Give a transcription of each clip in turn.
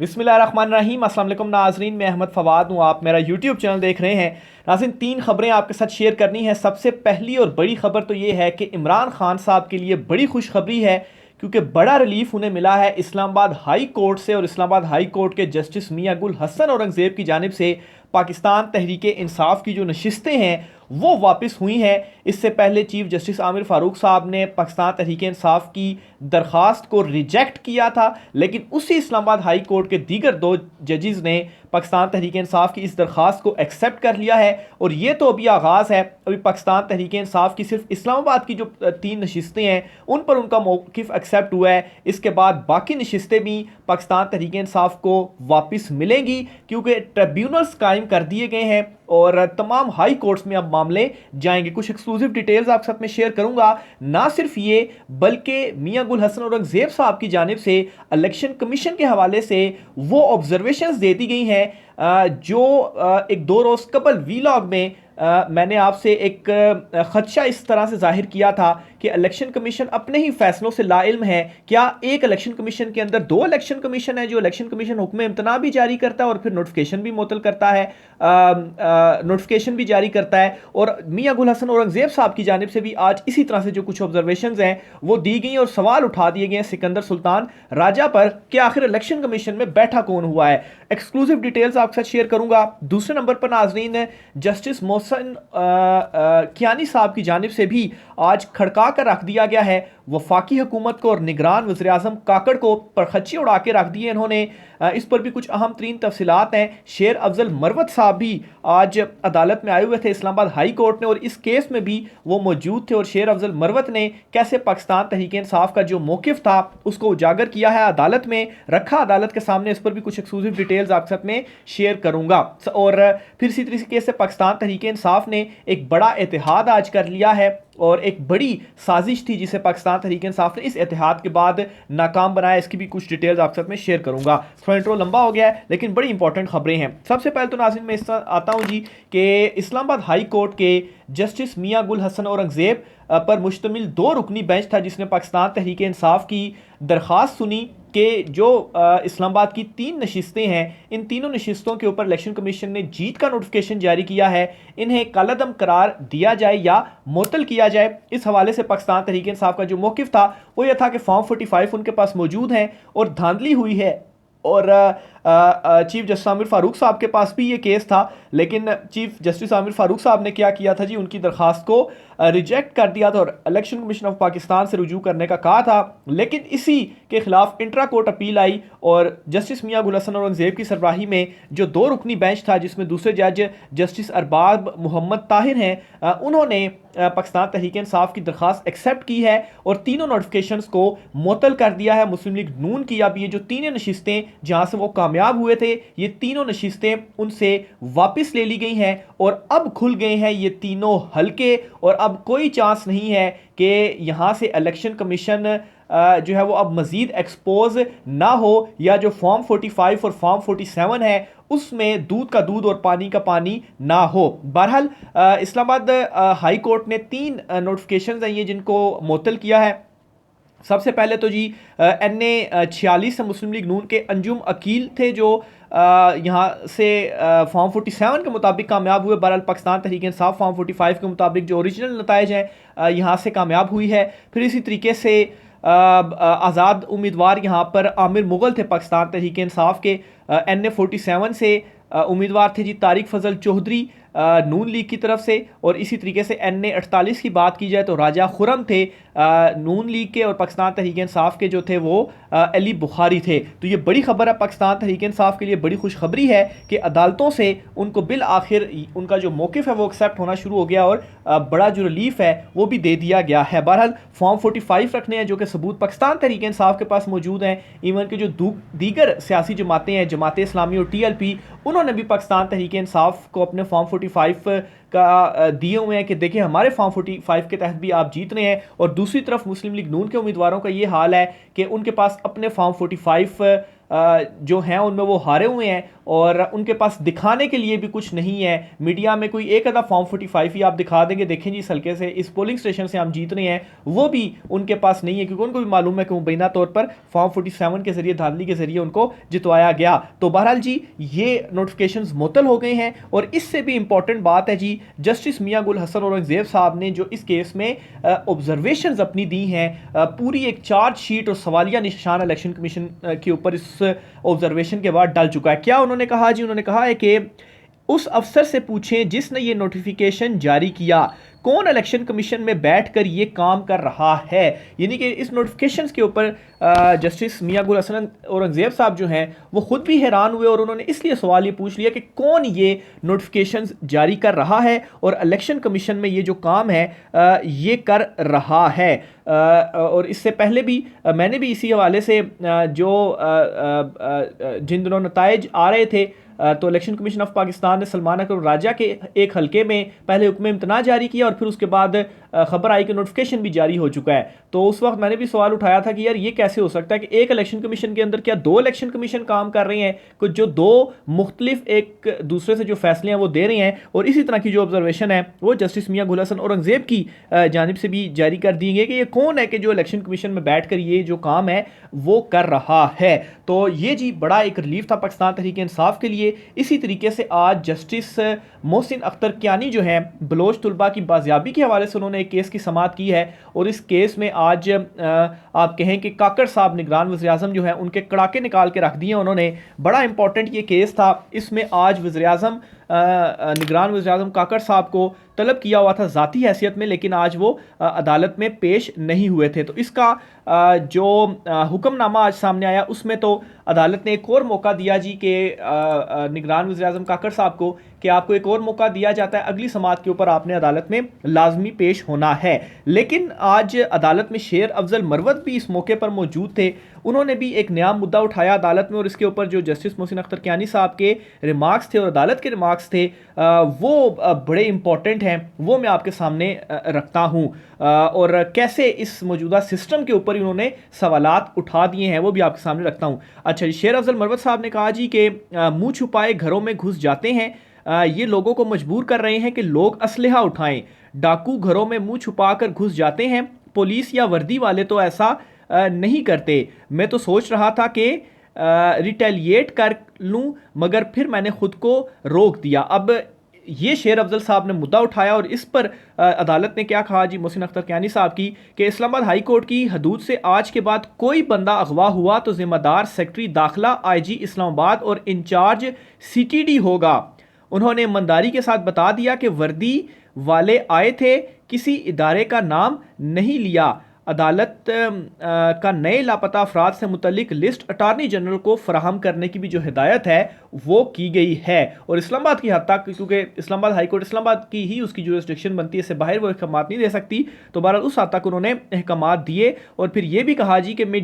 बिस्मिल्लाहिर्रहमानिर्रहीम। अस्सलाम वालेकुम नाज़रीन, मैं अहमद फवाद हूँ। आप मेरा यूट्यूब चैनल देख रहे हैं। नाज़रीन, तीन खबरें आपके साथ शेयर करनी है। सबसे पहली और बड़ी खबर तो ये है कि इमरान खान साहब के लिए बड़ी खुशखबरी है, क्योंकि बड़ा रिलीफ उन्हें मिला है इस्लामाबाद हाई कोर्ट से। और इस्लामाबाद हाई कोर्ट के जस्टिस मियां गुल हसन औरंगज़ेब की जानिब से पाकिस्तान तहरीक इंसाफ की जो नशिस्तें हैं वो वापस हुई हैं। इससे पहले चीफ जस्टिस आमिर फारूक साहब ने पाकिस्तान तहरीक इंसाफ की दरख्वास्त को रिजेक्ट किया था, लेकिन उसी इस्लामाबाद हाई कोर्ट के दीगर दो जजेस ने पाकिस्तान तहरीक इंसाफ की इस दरख्वास्त को एक्सेप्ट कर लिया है। और ये तो अभी आगाज़ है। अभी पाकिस्तान तहरीक इंसाफ की सिर्फ इस्लामाबाद की जो तीन नशिस्तें हैं उन पर उनका मौक़िफ़ एक्सेप्ट हुआ है। इसके बाद बाकी नशिस्तें भी पाकिस्तान तहरीक इंसाफ को वापस मिलेंगी, क्योंकि ट्रिब्यूनल्स कायम कर दिए गए हैं और तमाम हाई कोर्ट्स में अब मामले जाएंगे। कुछ एक्सक्लूसिव डिटेल्स आपके साथ में शेयर करूंगा। ना सिर्फ ये, बल्कि मियां गुल हसन औरंगज़ेब साहब की जानिब से इलेक्शन कमीशन के हवाले से वो ऑब्जर्वेशंस दे दी गई हैं जो एक 2 रोज़ कबल वीलॉग में मैंने आपसे एक खदशा इस तरह से जाहिर किया था कि इलेक्शन कमीशन अपने ही फैसलों से लाइल्म है। क्या एक इलेक्शन कमीशन के अंदर दो इलेक्शन कमीशन है, जो इलेक्शन कमीशन हुक्म इम्तना भी जारी करता है और फिर नोटिफिकेशन भी मुअत्तल करता है, नोटिफिकेशन भी जारी करता है। और मियां गुल हसन औरंगज़ेब साहब की जानिब से भी आज इसी तरह से जो कुछ ऑब्जर्वेशंस हैं वो दी गई और सवाल उठा दिए गए हैं सिकंदर सुल्तान राजा पर कि आखिर इलेक्शन कमीशन में बैठा कौन हुआ है। एक्सक्लूसिव डिटेल्स आपके साथ शेयर करूंगा। दूसरे नंबर पर नाजरीन, जस्टिस मोहसिन कियानी साहब की जानिब से भी आज खड़का कर रख दिया गया है। वफाकी हुकूमत को और निगरान वज़ीर आज़म काकड़ को परखच्ची उड़ा के रख दिए इन्होंने। इस पर भी कुछ अहम तरीन तफसीलात हैं। शेर अफजल मरवत साहब भी आज अदालत में आए हुए थे इस्लामाबाद हाई कोर्ट में, और इस केस में भी वो मौजूद थे। और शेर अफजल मरवत ने कैसे पाकिस्तान तहरीक इंसाफ का जो मौक़िफ़ था उसको उजागर किया है, अदालत में रखा, अदालत के सामने। इस पर भी कुछ एक्सक्लूसिव डिटेल्स आपके साथ में शेयर करूंगा। और फिर इसी तरीके से पाकिस्तान तहरीक इंसाफ ने एक बड़ा इत्तेहाद आज कर लिया है, और एक बड़ी साजिश थी जिसे पाकिस्तान तहरीक इंसाफ ने इस इत्तेहाद के बाद नाकाम बनाया। इसकी भी कुछ डिटेल्स आपके साथ में शेयर करूंगा। थोड़ा इंट्रो लंबा हो गया है, लेकिन बड़ी इंपॉर्टेंट खबरें हैं। सबसे पहले तो नाज़रीन मैं इस आता हूं जी कि इस्लामाबाद हाई कोर्ट के जस्टिस मियां गुल हसन औरंगज़ेब पर मुश्तमिल 2 रुकनी बेंच था जिसने पाकिस्तान तहरीक इंसाफ की दरख्वास्त सुनी कि जो इस्लामाबाद की 3 नशिस्तें हैं, इन तीनों नशिस्तों के ऊपर इलेक्शन कमीशन ने जीत का नोटिफिकेशन जारी किया है, इन्हें कालादम करार दिया जाए या मुअत्तल किया जाए। इस हवाले से पाकिस्तान तहरीक इंसाफ का जो मौक़िफ़ था वो यह था कि फॉर्म 45 उनके पास मौजूद हैं और धांधली हुई है। और चीफ जस्टिस आमिर फारूक साहब के पास भी ये केस था, लेकिन चीफ जस्टिस आमिर फारूक साहब ने क्या किया था जी, उनकी दरख्वास्त को रिजेक्ट कर दिया था और इलेक्शन कमीशन ऑफ पाकिस्तान से रुजू करने का कहा था। लेकिन इसी के खिलाफ इंट्रा कोर्ट अपील आई और जस्टिस मियां गुल हसन औरंगज़ेब की सरबराही में जो 2 रुकनी बेंच था, जिसमें दूसरे जज जस्टिस अरबाब मोहम्मद ताहिर हैं, उन्होंने पाकिस्तान तहरीक इंसाफ की दरख्वास्त एक्सेप्ट की है और तीनों नोटिफिकेशंस को मुअत्तल कर दिया है। मुस्लिम लीग नून की अब ये जो 3 नशिस्तें जहां से वो कामयाब हुए थे, ये तीनों नशिस्तें उनसे वापस ले ली गई हैं और अब खुल गए हैं ये तीनों हलके। और अब कोई चांस नहीं है कि यहाँ से इलेक्शन कमीशन जो है वो अब मज़ीद एक्सपोज ना हो, या जो फॉर्म 45 और फॉर्म 47 है उसमें दूध का दूध और पानी का पानी ना हो। बहरहाल इस्लामाबाद हाई कोर्ट ने 3 नोटिफिकेशंस हैं ये जिनको मुअत्तल किया है। सबसे पहले तो जी NA 46 मुस्लिम लीग नून के अंजुम अकील थे जो यहाँ से फॉर्म 47 के मुताबिक कामयाब हुए। बहरहाल पाकिस्तान तहरीक इंसाफ फॉर्म 45 के मुताबिक जो ओरिजिनल नताइज हैं यहाँ से कामयाब हुई है। फिर इसी तरीके से आज़ाद उम्मीदवार यहाँ पर आमिर मुगल थे पाकिस्तान तहरीक इंसाफ के। NA 47 से उम्मीदवार थे जी तारिक फजल चौधरी नून लीग की तरफ से। और इसी तरीके से NA 48 की बात की जाए तो राजा खुरम थे नून लीग के, और पाकिस्तान तहरीक इंसाफ के जो थे वो अली बुखारी थे। तो ये बड़ी खबर है पाकिस्तान तहरीक इंसाफ के लिए, बड़ी खुशखबरी है कि अदालतों से उनको बिल आखिर उनका जो मौक़िफ़ है वो एक्सेप्ट होना शुरू हो गया और बड़ा जो रिलीफ है वो भी दे दिया गया है। बहरहाल फॉर्म 45 रखने हैं जो कि सबूत पाकिस्तान तहरीक इंसाफ के पास मौजूद हैं। इवन के जो दीगर सियासी जमातें हैं, जमात इस्लामी और TLP, उन्होंने भी पाकिस्तान तहरीक इंसाफ को अपने फॉर्म 45 का दिए हुए हैं कि देखिए हमारे फॉर्म 45 के तहत भी आप जीत रहे हैं। और दूसरी तरफ मुस्लिम लीग नून के उम्मीदवारों का ये हाल है कि उनके पास अपने फॉर्म 45 जो हैं उनमें वो हारे हुए हैं और उनके पास दिखाने के लिए भी कुछ नहीं है। मीडिया में कोई एक आधा फॉर्म 45 ही आप दिखा देंगे, देखें जी इस हल्के से इस पोलिंग स्टेशन से हम जीत रहे हैं, वो भी उनके पास नहीं है, क्योंकि उनको भी मालूम है कि मुबैना तौर पर फॉर्म 47 के जरिए, धांधली के जरिए उनको जितवाया गया। तो बहरहाल जी ये नोटिफिकेशंस मुअत्तल हो गए हैं। और इससे भी इंपॉर्टेंट बात है जी, जस्टिस मियां गुल हसन औरंगजेब साहब ने जो इस केस में ऑब्जर्वेशंस अपनी दी हैं, पूरी एक चार्जशीट और सवालिया निशान इलेक्शन कमीशन के ऊपर इस ऑब्जर्वेशन के बाद डल चुका है। क्या उन्होंने कहा जी? उन्होंने कहा है कि उस अफसर से पूछें जिसने ये नोटिफिकेशन जारी किया, कौन इलेक्शन कमीशन में बैठकर ये काम कर रहा है। यानी कि इस नोटिफिकेशन के ऊपर जस्टिस मियां गुल हसन औरंगजेब साहब जो हैं वो खुद भी हैरान हुए और उन्होंने इसलिए सवाल ये पूछ लिया कि कौन ये नोटिफिकेशन जारी कर रहा है और इलेक्शन कमीशन में ये जो काम है ये कर रहा है। और इससे पहले भी मैंने भी इसी हवाले से जिन दिनों नताइज आ रहे थे तो इलेक्शन कमीशन ऑफ पाकिस्तान ने सलमान अकरम राजा के एक हलके में पहले हुक्म इम्तना जारी किया और फिर उसके बाद खबर आई कि नोटिफिकेशन भी जारी हो चुका है। तो उस वक्त मैंने भी सवाल उठाया था कि यार ये कैसे हो सकता है कि एक इलेक्शन कमीशन के अंदर क्या दो इलेक्शन कमीशन काम कर रहे हैं, कुछ जो दो मुख्तलिफ एक दूसरे से जो फैसले हैं वो दे रहे हैं। और इसी तरह की जो ऑब्जर्वेशन है वो जस्टिस मियां गुल हसन औरंगजेब की जानिब से भी जारी कर दी गई कि ये कौन है कि जो इलेक्शन कमीशन में बैठ कर ये जो काम है वो कर रहा है। तो ये जी बड़ा एक रिलीफ था पाकिस्तान तहरीक इंसाफ के लिए। इसी तरीके से आज जस्टिस मोहसिन अख्तर कियानी जो है बलोच तुलबा की बाजियाबी के हवाले से उन्होंने एक केस की समाअत की है और इस केस में आज आप कहें कि काकड़ साहब निगरान वज़ीर आज़म जो है उनके कड़ाके निकाल के रख दिए उन्होंने। बड़ा इंपॉर्टेंट ये केस था। इसमें आज वज़ीर आज़म निगरान वज़ीर आज़म काकड़ साहब को तलब किया हुआ था ज़ाती हैसियत में, लेकिन आज वो अदालत में पेश नहीं हुए थे। तो इसका जो हुक्मनामा आज सामने आया उसमें तो अदालत ने एक और मौका दिया जी कि निगरान वज़ीर आज़म काकड़ साहब को कि आपको एक और मौका दिया जाता है, अगली समाअत के ऊपर आपने अदालत में लाजमी पेश होना है। लेकिन आज अदालत में शेर अफजल मरवत भी इस मौके पर मौजूद थे। उन्होंने भी एक नया मुद्दा उठाया अदालत में और इसके ऊपर जो जस्टिस मोहसिन अख्तर कियानी साहब के रिमार्क्स थे और अदालत के रिमार्क्स थे वो बड़े इंपॉर्टेंट हैं, वो मैं आपके सामने रखता हूँ। और कैसे इस मौजूदा सिस्टम के ऊपर उन्होंने सवालात उठा दिए हैं वो भी आपके सामने रखता हूँ। अच्छा जी, शेर अफजल मरवत साहब ने कहा जी कि मुँह छुपाए घरों में घुस जाते हैं, ये लोगों को मजबूर कर रहे हैं कि लोग असलहा उठाएं। डाकू घरों में मुंह छुपाकर घुस जाते हैं, पुलिस या वर्दी वाले तो ऐसा नहीं करते। मैं तो सोच रहा था कि रिटेलिएट कर लूं, मगर फिर मैंने खुद को रोक दिया। अब ये शेर अफजल साहब ने मुद्दा उठाया और इस पर अदालत ने क्या कहा जी मोहसिन अख्तर कियानी साहब की कि इस्लामाबाद हाई कोर्ट की हदूद से आज के बाद कोई बंदा अगवा हुआ तो जिम्मेदार सेक्रेटरी दाखिला आईजी इस्लामाबाद और इंचार्ज सीटीडी होगा। उन्होंने ईमानदारी के साथ बता दिया कि वर्दी वाले आए थे, किसी इदारे का नाम नहीं लिया। अदालत का नए लापता अफराद से मुतल्लिक लिस्ट अटारनी जनरल को फराहम करने की भी जो हिदायत है वो की गई है। और इस्लामाबाद की हद तक, क्योंकि इस्लामाबाद हाई कोर्ट इस्लामाबाद की ही उसकी जुरिस्डिक्शन बनती है, इससे बाहर वो अहकाम नहीं दे सकती। तो बहरहाल उस हद तक उन्होंने अहकाम दिए और फिर ये भी कहा जी कि मैं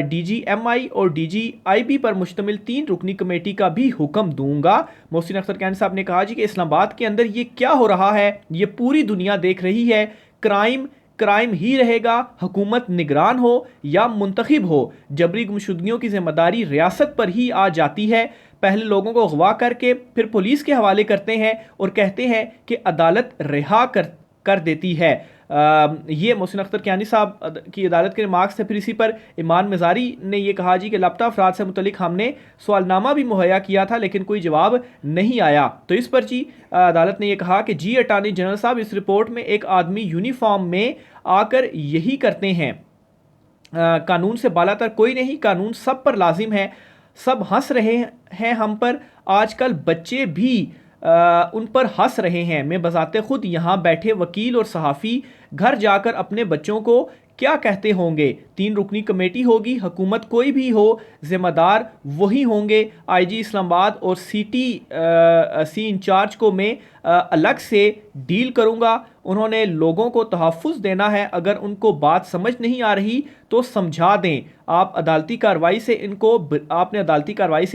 DGMI और DGIB पर मुश्तमिल 3 रुकनी कमेटी का भी हुक्म दूंगा। मोहसिन अख्तर कियानी साहब ने कहा जी कि इस्लामाबाद के अंदर ये क्या हो रहा है ये पूरी दुनिया देख रही है। क्राइम ही रहेगा, हुकूमत निगरान हो या मुंतखब हो, जबरी गुमशुदगियों की जिम्मेदारी रियासत पर ही आ जाती है। पहले लोगों को अगवा करके फिर पुलिस के हवाले करते हैं और कहते हैं कि अदालत रिहा कर देती है। ये मोहसिन अख्तर कियानी साहब की अदालत के रिमार्क्स थे। फिर इसी पर ईमान मिजारी ने यह कहा जी कि लापता अफराद से मुतल्लिक हमने सवालनामा भी मुहैया किया था लेकिन कोई जवाब नहीं आया। तो इस पर जी अदालत ने यह कहा कि जी अटारनी जनरल साहब, इस रिपोर्ट में एक आदमी यूनिफॉर्म में आकर यही करते हैं। कानून से बालातर कोई नहीं, कानून सब पर लाजिम है। सब हंस रहे हैं हम पर, आजकल बच्चे भी उन पर हंस रहे हैं। मैं बजाते खुद यहाँ बैठे वकील और सहाफ़ी घर जाकर अपने बच्चों को क्या कहते होंगे। 3 रुकनी कमेटी होगी, हुकूमत कोई भी हो, जिम्मेदार वही होंगे। आईजी इस्लामाबाद और सी इंचार्ज को मैं अलग से डील करूँगा। उन्होंने लोगों को तहफ़्फ़ुज़ देना है, अगर उनको बात समझ नहीं आ रही तो समझा दें। आपने अदालती कार्रवाई से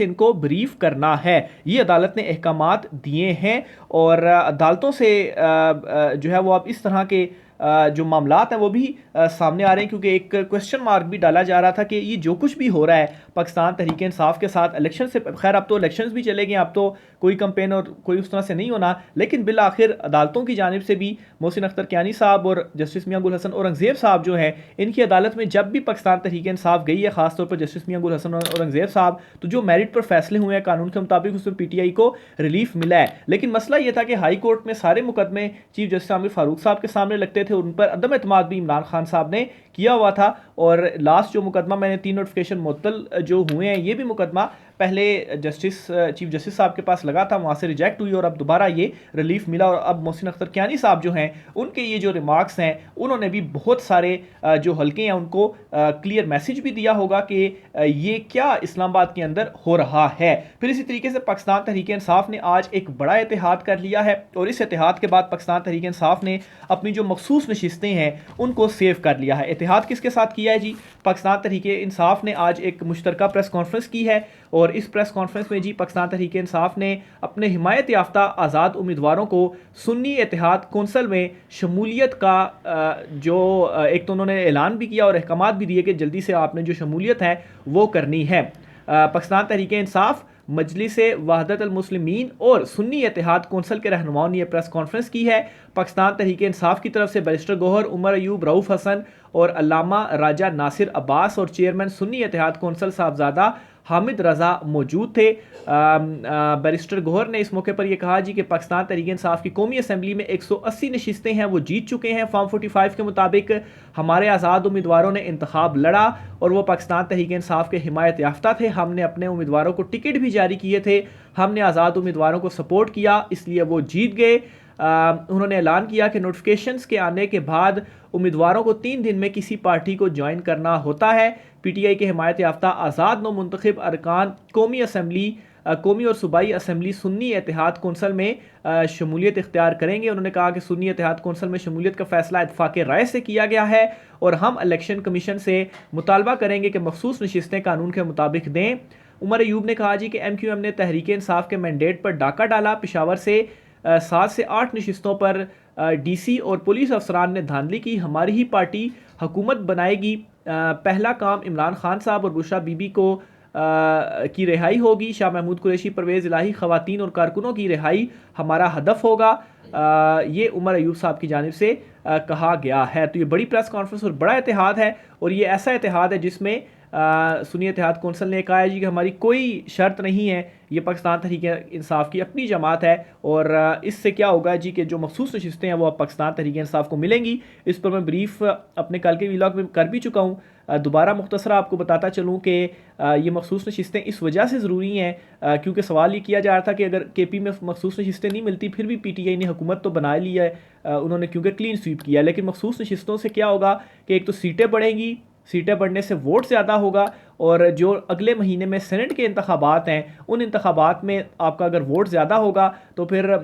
इनको ब्रीफ करना है। ये अदालत ने अहकामात दिए हैं और अदालतों से जो है वो अब इस तरह के जो मामलात हैं वो भी सामने आ रहे हैं, क्योंकि एक क्वेश्चन मार्क भी डाला जा रहा था कि ये जो कुछ भी हो रहा है पाकिस्तान तहरीक इंसाफ के साथ इलेक्शन से, खैर अब तो इलेक्शंस भी चले गए, अब तो कोई कंपेन और कोई उस तरह से नहीं होना, लेकिन बिल आखिर अदालतों की जानिब से भी मोहसिन अख्तर कियानी साहब और जस्टिस मियां गुल हसन औरंगजेब साहब जो हैं, इनकी अदालत में जब भी पाकिस्तान तहरीक इंसाफ गई है, खासतौर पर जस्टिस मियां गुल हसन औरंगजेब साहब, तो जो मेरिट पर फैसले हुए हैं कानून के मुताबिक उसमें PTI को रिलीफ मिला है। लेकिन मसला यह था कि हाई कोर्ट में सारे मुकदमे चीफ जस्टिस आमिर फारूक साहब के सामने लगते थे, उन पर अदम एतमाद भी इमरान खान साहब ने किया हुआ था। और लास्ट जो मुकदमा मैंने 3 नोटिफिकेशन मुअत्तल जो हुए हैं, ये भी मुकदमा पहले चीफ जस्टिस साहब के पास लगा था, वहाँ से रिजेक्ट हुई और अब दोबारा ये रिलीफ मिला। और अब मोहसिन अख्तर कियानी साहब जो हैं, उनके ये जो रिमार्क्स हैं, उन्होंने भी बहुत सारे जो हल्के हैं उनको क्लियर मैसेज भी दिया होगा कि ये क्या इस्लामाबाद के अंदर हो रहा है। फिर इसी तरीके से पाकिस्तान तहरीक इंसाफ ने आज एक बड़ा इतिहाद कर लिया है, और इस इतिहाद के बाद पाकिस्तान तहरीक इंसाफ ने अपनी जो मखसूस नशिस्तें हैं उनको सेव कर लिया है। इतिहाद किसके साथ किया है जी? पाकिस्तान तहरीक इंसाफ ने आज एक मुश्तरका प्रेस कॉन्फ्रेंस की है, और इस प्रेस कॉन्फ्रेंस में जी पाकिस्तान तहरीक इंसाफ ने अपने हिमायत याफ्ता आज़ाद उम्मीदवारों को सुन्नी इत्तेहाद कौंसल में शमूलियत का जो एक तो उन्होंने ऐलान भी किया और अहकामात भी दिए कि जल्दी से आपने जो शमूलियत है वो करनी है। पाकिस्तान तहरीक इंसाफ, मजलिस वहदत अल मुस्लिमीन और सुन्नी इत्तेहाद कौंसल के रहनुमाओं ने यह प्रेस कॉन्फ्रेंस की है। पाकिस्तान तहरीक इंसाफ की तरफ से बैरिस्टर गौहर, उमर अयूब, रऊफ़ हसन और अल्लामा राजा नासिर अब्बास और चेयरमैन सुन्नी इत्तेहाद कौंसल साहबजादा हामिद रज़ा मौजूद थे। बैरिस्टर गौहर ने इस मौके पर यह कहा जी कि पाकिस्तान तहरीक इंसाफ की कौमी असम्बली में 180 नशिस्तें हैं वो जीत चुके हैं। फॉर्म 45 के मुताबिक हमारे आज़ाद उम्मीदवारों ने इंतखाब लड़ा और वो पाकिस्तान तहरीक इंसाफ के हिमायत याफ्ता थे। हमने अपने उम्मीदवारों को टिकट भी जारी किए थे, हमने आज़ाद उम्मीदवारों को सपोर्ट किया, इसलिए वो जीत गए। उन्होंने ऐलान किया कि नोटिफिकेशंस के आने के बाद उम्मीदवारों को 3 दिन में किसी पार्टी को ज्वाइन करना होता है। PTI के हिमायत याफ्ता आज़ाद नो मुंतखब अरकान कौमी असम्बली, कौमी और सूबाई असम्बली सुन्नी इत्तेहाद कौंसल में शमूलियत इख्तियार करेंगे। उन्होंने कहा कि सुन्नी इत्तेहाद कौंसल में शमूलियत का फैसला इत्तफाक राय से किया गया है और हम इलेक्शन कमीशन से मुतालबा करेंगे कि मखसूस नशिस्तें कानून के मुताबिक दें। उमर अयूब ने कहा जी कि MQM ने तहरीक इंसाफ के मैंडेट पर डाका डाला। पेशावर से 7 से 8 नशिस्तों पर DC और पुलिस अफसरान ने धांधली की। हमारी ही पार्टी हुकूमत बनाएगी। पहला काम इमरान खान साहब और बुशरा बीबी को की रिहाई होगी। शाह महमूद कुरैशी, परवेज़ इलाही, ख़वातीन और कारकुनों की रिहाई हमारा हदफ होगा। ये उमर अयूब साहब की जानिब से कहा गया है। तो ये बड़ी प्रेस कॉन्फ्रेंस और बड़ा इत्तेहाद है, और ये ऐसा इत्तेहाद है जिसमें सुन्नी इत्तेहाद कौंसल ने कहा है जी कि हमारी कोई शर्त नहीं है, ये पाकिस्तान तहरीक इंसाफ की अपनी जमात है, और इससे क्या होगा जी कि जो मखसूस नशिस्तें हैं वो अब पाकिस्तान तहरीक इंसाफ को मिलेंगी। इस पर मैं ब्रीफ अपने कल के व्लॉग में कर भी चुका हूँ। दोबारा मुख्तसरा आपको बताता चलूँ कि ये मखसूस नशिस्तें इस वजह से ज़रूरी हैं क्योंकि सवाल ये किया जा रहा था कि अगर KP में मखसूस नशिस्तें नहीं मिलती फिर भी PTI ने हुकूमत तो बना ली है, उन्होंने क्योंकि क्लीन स्वीप किया, लेकिन मखसूस नशिस्तों से क्या होगा कि एक तो सीटें बढ़ेंगी, सीटें बढ़ने से वोट ज़्यादा होगा, और जो अगले महीने में सेनेट के इंतखाबात हैं उन इंतखाबात में आपका अगर वोट ज़्यादा होगा तो फिर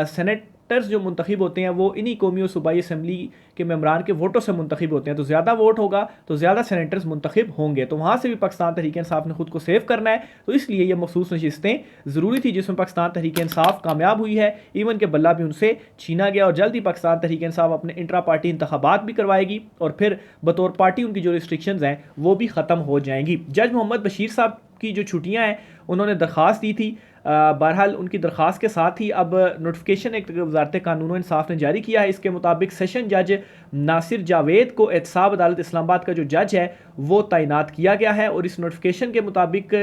सेनेटर्स जो मुंतखब होते हैं वो इन्हीं कौमी और सूबाई असम्बली के मेम्बरान के वोटों से मुंतखब होते हैं। तो ज़्यादा वोट होगा तो ज़्यादा सेनेटर्स मुंतखब होंगे, तो वहाँ से भी पाकिस्तान तहरीक इंसाफ ने खुद को सेव करना है। तो इसलिए ये मखसूस नशिस्तें ज़रूरी थी जिसमें पाकिस्तान तहरीक इंसाफ कामयाब हुई है। इवन के बल्ला भी उनसे छीना गया, और जल्द ही पाकिस्तान तहरीक इंसाफ अपने इंट्रा पार्टी इंतखाबात भी करवाएगी और फिर बतौर पार्टी उनकी जो रिस्ट्रिक्शंस हैं वो भी ख़त्म हो जाएंगी। जज मोहम्मद बशीर साहब की जो छुट्टियाँ हैं उन्होंने दरख्वास्त दी थी। बहरहाल उनकी दरख्वास्त के साथ ही अब नोटिफिकेशन एक वजारत कानून और इंसाफ ने जारी किया है। इसके मुताबिक सेशन जज नासिर जावेद को एहतसाब अदालत इस्लामाबाद का जो जज है वो तैनात किया गया है, और इस नोटिफिकेशन के मुताबिक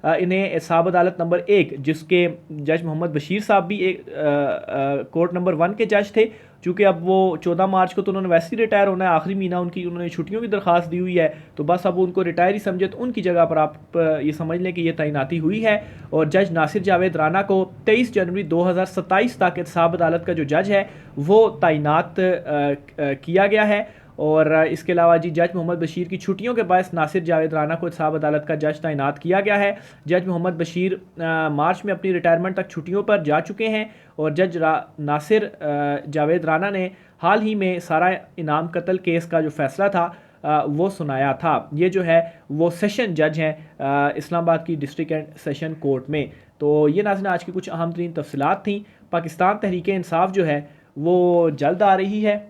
इन्हें एहतसाब अदालत नंबर 1 जिसके जज मोहम्मद बशीर साहब भी एक कोर्ट नंबर 1 के जज थे, चूँकि अब वो 14 मार्च को तो उन्होंने वैसे ही रिटायर होना है, आखिरी महीना उनकी उन्होंने छुट्टियों की दरख्वास्त दी हुई है, तो बस अब उनको रिटायर ही समझे, तो उनकी जगह पर आप ये समझ लें कि ये तैनाती हुई है। और जज नासिर जावेद राना को 23 जनवरी 2027 तक एहतसाब अदालत का जो जज है वो तैनात किया गया है। और इसके अलावा जी जज मोहम्मद बशीर की छुट्टियों के बायस नासिर जावेद राना को एहतसाब अदालत का जज तैनात किया गया है। जज मोहम्मद बशीर मार्च में अपनी रिटायरमेंट तक छुट्टियों पर जा चुके हैं, और जज नासिर जावेद राना ने हाल ही में सारा इनाम कत्ल केस का जो फैसला था वो सुनाया था। ये जो है वो सेशन जज हैं इस्लामाबाद की डिस्ट्रिक्ट एंड सेशन कोर्ट में। तो ये नाज़रीन आज की कुछ अहम तरीन तफसीलात थी। पाकिस्तान तहरीक इंसाफ जो है वो जल्द आ रही है,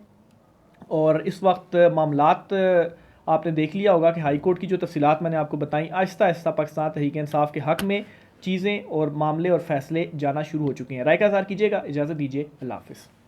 और इस वक्त मामलात आपने देख लिया होगा कि हाई कोर्ट की जो तफसीलात मैंने आपको बताई, आहिस्ता आहिस्ता पाकिस्तान तहरीक इंसाफ के हक़ में चीज़ें और मामले और फैसले जाना शुरू हो चुके हैं। राय का इज़हार कीजिएगा। इजाज़त दीजिए। अल्लाह हाफ़िज़।